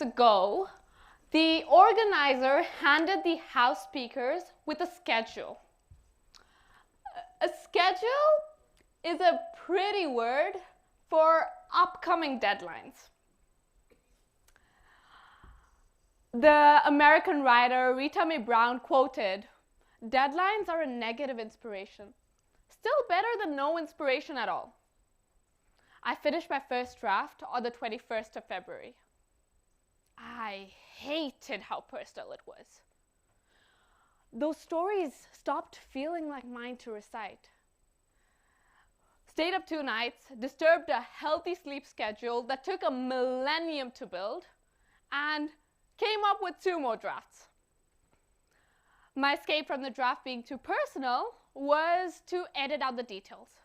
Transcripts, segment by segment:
ago, the organizer handed the House speakers with a schedule. A schedule is a pretty word for upcoming deadlines. The American writer Rita Mae Brown quoted, "Deadlines are a negative inspiration. Still better than no inspiration at all." I finished my first draft on the 21st of February. I hated how personal it was. Those stories stopped feeling like mine to recite. Stayed up 2 nights, disturbed a healthy sleep schedule that took a millennium to build, and came up with 2 more drafts. My escape from the draft being too personal was to edit out the details.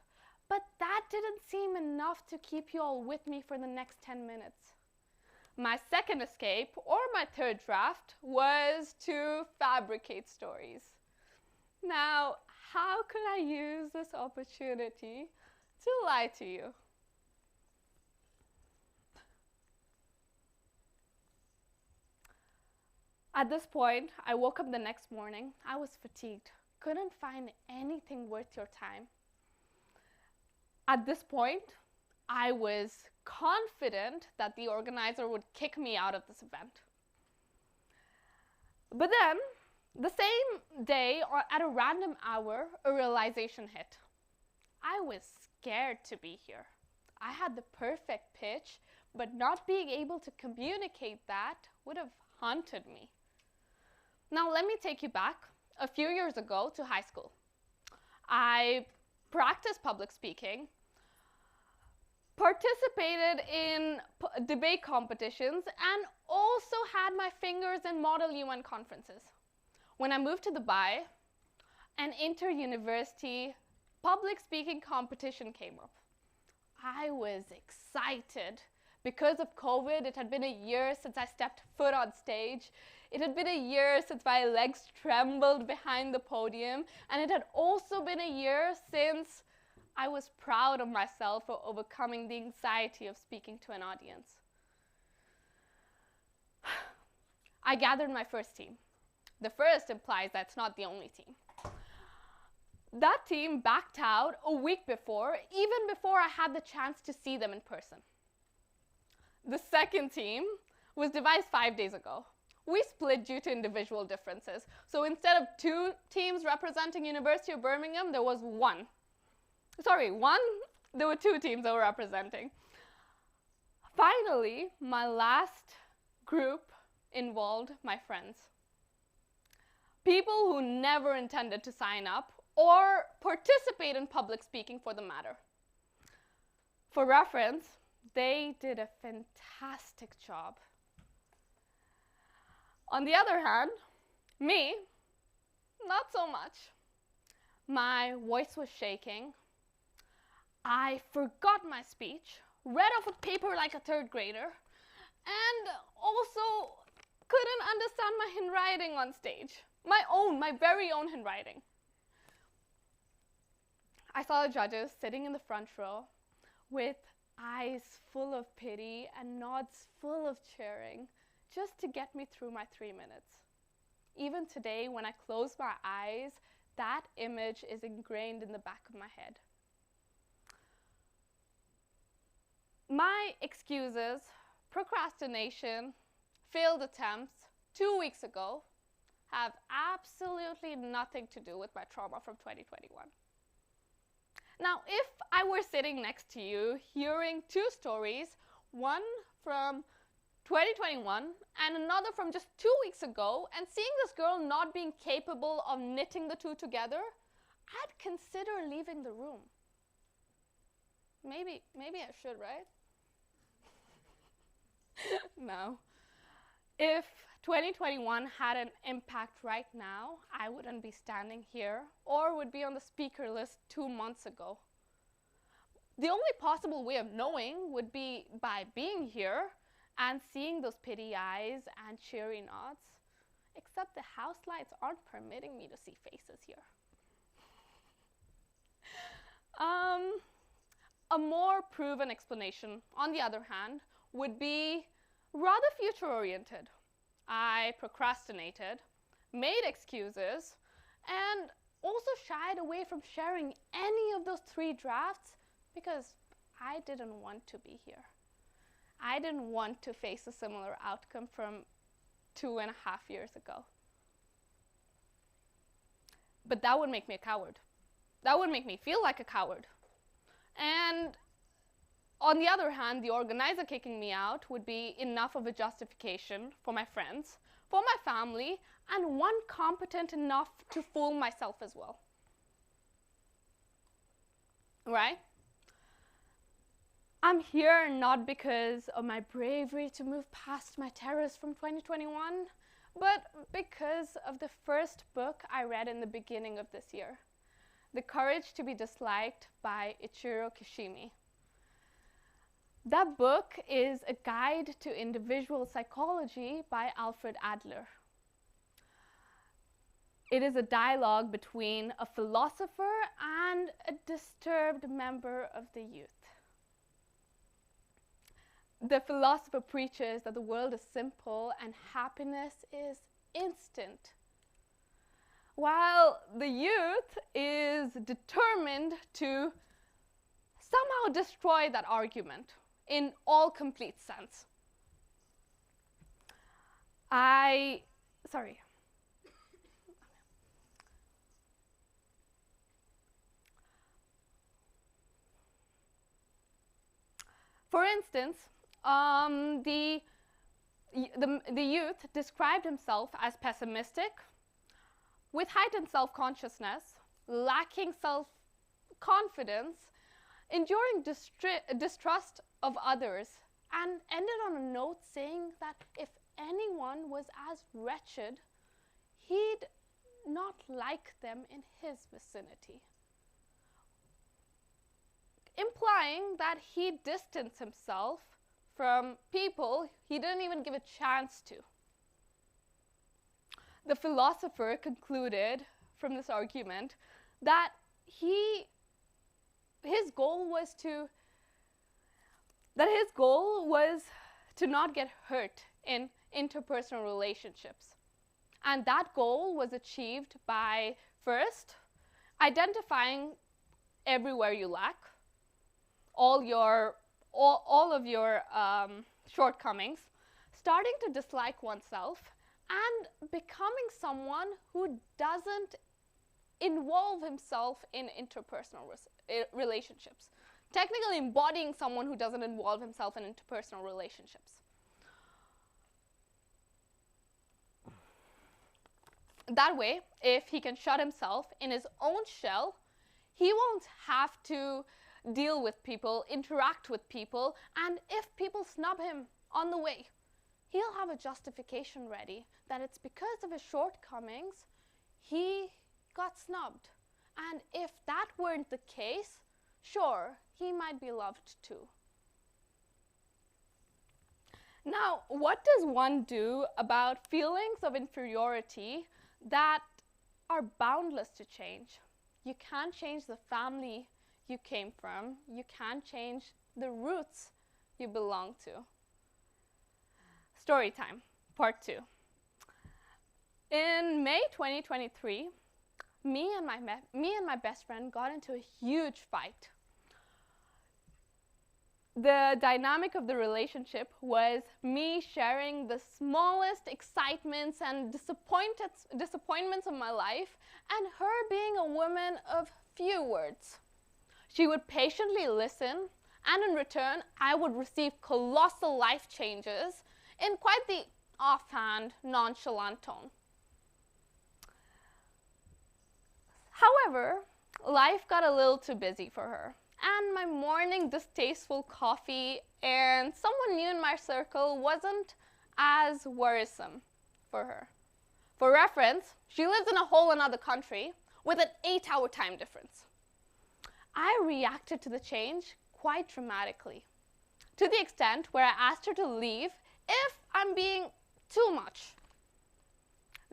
But that didn't seem enough to keep you all with me for the next 10 minutes. My second escape, or my third draft, was to fabricate stories. Now, how could I use this opportunity to lie to you? At this point, I woke up the next morning. I was fatigued, couldn't find anything worth your time. At this point, I was confident that the organizer would kick me out of this event. But then, the same day, at a random hour, a realization hit. I was scared to be here. I had the perfect pitch, but not being able to communicate that would have haunted me. Now, let me take you back a few years ago to high school. I practiced public speaking, participated in debate competitions, and also had my fingers in Model UN conferences. When I moved to Dubai, an inter-university public speaking competition came up. I was excited. Because of COVID, it had been a year since I stepped foot on stage. It had been a year since my legs trembled behind the podium, and it had also been a year since I was proud of myself for overcoming the anxiety of speaking to an audience. I gathered my first team. The first implies that's not the only team. That team backed out a week before, even before I had the chance to see them in person. The second team was devised 5 days ago. We split due to individual differences. So instead of 2 teams representing University of Birmingham, there was there were 2 teams that were representing. Finally, my last group involved my friends. People who never intended to sign up or participate in public speaking for the matter. For reference, they did a fantastic job. On the other hand, me, not so much. My voice was shaking. I forgot my speech, read off a paper like a 3rd grader, and also couldn't understand my handwriting on stage. My very own handwriting. I saw the judges sitting in the front row with eyes full of pity and nods full of cheering, just to get me through my 3 minutes. Even today, when I close my eyes, that image is ingrained in the back of my head. My excuses, procrastination, failed attempts 2 weeks ago have absolutely nothing to do with my trauma from 2021. Now, if I were sitting next to you, hearing 2 stories, one from 2021 and another from just 2 weeks ago, and seeing this girl not being capable of knitting the 2 together, I'd consider leaving the room. Maybe I should, right? No. If 2021 had an impact right now, I wouldn't be standing here or would be on the speaker list 2 months ago. The only possible way of knowing would be by being here and seeing those pity eyes and cheery nods, except the house lights aren't permitting me to see faces here. A more proven explanation, on the other hand, would be rather future-oriented. I procrastinated, made excuses, and also shied away from sharing any of those 3 drafts because I didn't want to be here. I didn't want to face a similar outcome from 2.5 years ago. But that would make me a coward. That would make me feel like a coward. And on the other hand, the organizer kicking me out would be enough of a justification for my friends, for my family, and one competent enough to fool myself as well. Right? I'm here not because of my bravery to move past my terrors from 2021, but because of the first book I read in the beginning of this year, The Courage to be Disliked by Ichiro Kishimi. That book is a guide to individual psychology by Alfred Adler. It is a dialogue between a philosopher and a disturbed member of the youth. The philosopher preaches that the world is simple and happiness is instant, while the youth is determined to somehow destroy that argument in all complete sense. For instance, the youth described himself as pessimistic, with heightened self-consciousness, lacking self-confidence, enduring distrust of others, and ended on a note saying that if anyone was as wretched, he'd not like them in his vicinity, implying that he distanced himself from people he didn't even give a chance to. The philosopher concluded from this argument that his goal was to not get hurt in interpersonal relationships. And that goal was achieved by, first, identifying everywhere you lack, all of your shortcomings, starting to dislike oneself, and becoming someone who doesn't involve himself in interpersonal relationships. Technically embodying someone who doesn't involve himself in interpersonal relationships. That way, if he can shut himself in his own shell, he won't have to deal with people, interact with people, and if people snub him on the way, he'll have a justification ready that it's because of his shortcomings he got snubbed. And if that weren't the case, sure, he might be loved too. Now, what does one do about feelings of inferiority that are boundless to change? You can't change the family you came from. You can't change the roots you belong to. Story time, part 2. In May 2023, me and my best friend got into a huge fight. The dynamic of the relationship was me sharing the smallest excitements and disappointments of my life, and her being a woman of few words. She would patiently listen, and in return, I would receive colossal life changes in quite the offhand, nonchalant tone. However, life got a little too busy for her, and my morning distasteful coffee and someone new in my circle wasn't as worrisome for her. For reference, she lives in a whole another country with an 8-hour time difference. I reacted to the change quite dramatically, to the extent where I asked her to leave if I'm being too much.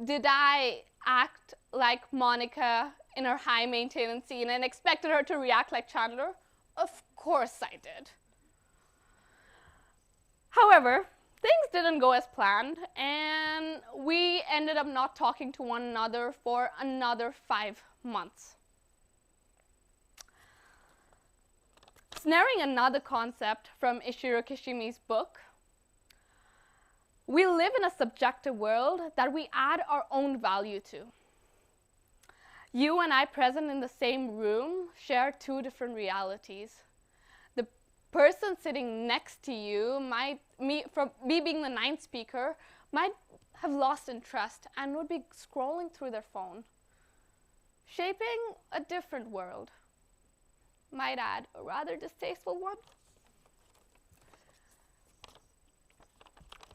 Did I act like Monica in her high maintenance scene and expected her to react like Chandler? Of course I did. However, things didn't go as planned, and we ended up not talking to one another for another 5 months. Snaring another concept from Ishiro Kishimi's book, we live in a subjective world that we add our own value to. You and I present in the same room share two different realities. The person sitting next to you me being the ninth speaker, might have lost interest and would be scrolling through their phone, shaping a different world. Might add, a rather distasteful one.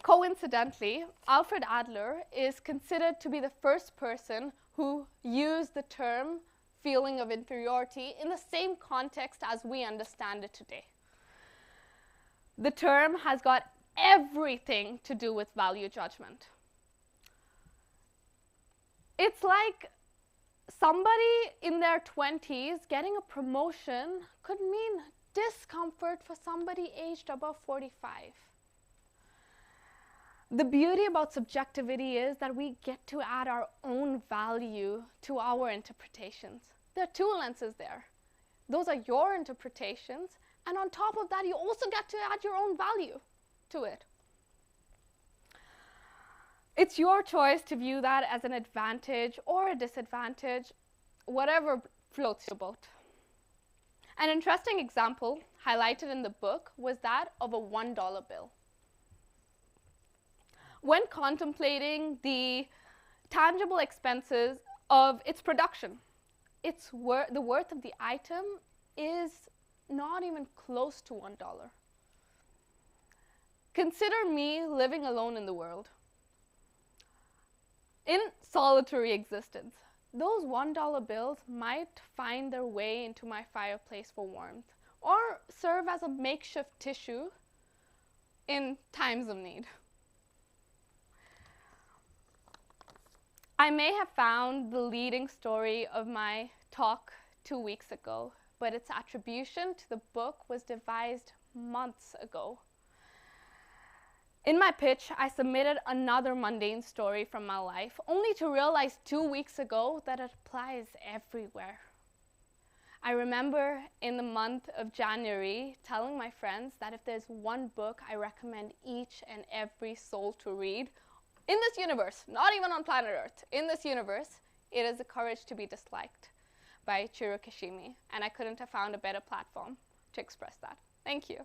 Coincidentally, Alfred Adler is considered to be the first person who used the term feeling of inferiority in the same context as we understand it today. The term has got everything to do with value judgment. It's like somebody in their 20s getting a promotion could mean discomfort for somebody aged above 45. The beauty about subjectivity is that we get to add our own value to our interpretations. There are two lenses there. Those are your interpretations, and on top of that, you also get to add your own value to it. It's your choice to view that as an advantage or a disadvantage, whatever floats your boat. An interesting example highlighted in the book was that of a $1 bill. When contemplating the tangible expenses of its production, the worth of the item is not even close to $1. Consider me living alone in the world, in solitary existence. Those $1 bills might find their way into my fireplace for warmth, or serve as a makeshift tissue in times of need. I may have found the leading story of my talk 2 weeks ago, but its attribution to the book was devised months ago. In my pitch, I submitted another mundane story from my life, only to realize 2 weeks ago that it applies everywhere. I remember in the month of January telling my friends that if there's one book I recommend each and every soul to read, in this universe, not even on planet Earth, in this universe, it is The Courage to be Disliked by Ichiro Kishimi, and I couldn't have found a better platform to express that. Thank you.